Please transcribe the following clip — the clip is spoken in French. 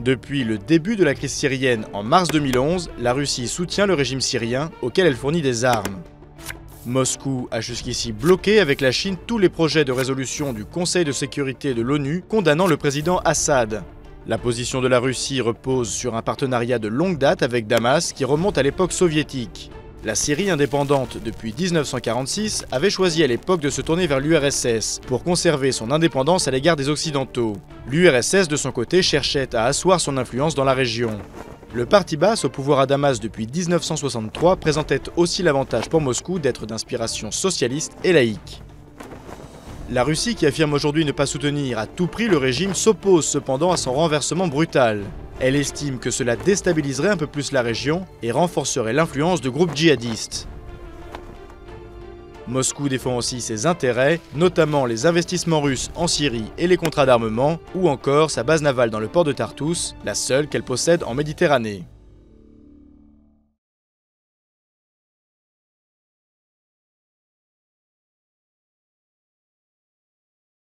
Depuis le début de la crise syrienne en mars 2011, la Russie soutient le régime syrien auquel elle fournit des armes. Moscou a jusqu'ici bloqué avec la Chine tous les projets de résolution du Conseil de sécurité de l'ONU condamnant le président Assad. La position de la Russie repose sur un partenariat de longue date avec Damas qui remonte à l'époque soviétique. La Syrie indépendante depuis 1946 avait choisi à l'époque de se tourner vers l'URSS pour conserver son indépendance à l'égard des Occidentaux. L'URSS de son côté cherchait à asseoir son influence dans la région. Le parti basse au pouvoir à Damas depuis 1963 présentait aussi l'avantage pour Moscou d'être d'inspiration socialiste et laïque. La Russie, qui affirme aujourd'hui ne pas soutenir à tout prix le régime, s'oppose cependant à son renversement brutal. Elle estime que cela déstabiliserait un peu plus la région et renforcerait l'influence de groupes djihadistes. Moscou défend aussi ses intérêts, notamment les investissements russes en Syrie et les contrats d'armement, ou encore sa base navale dans le port de Tartous, la seule qu'elle possède en Méditerranée.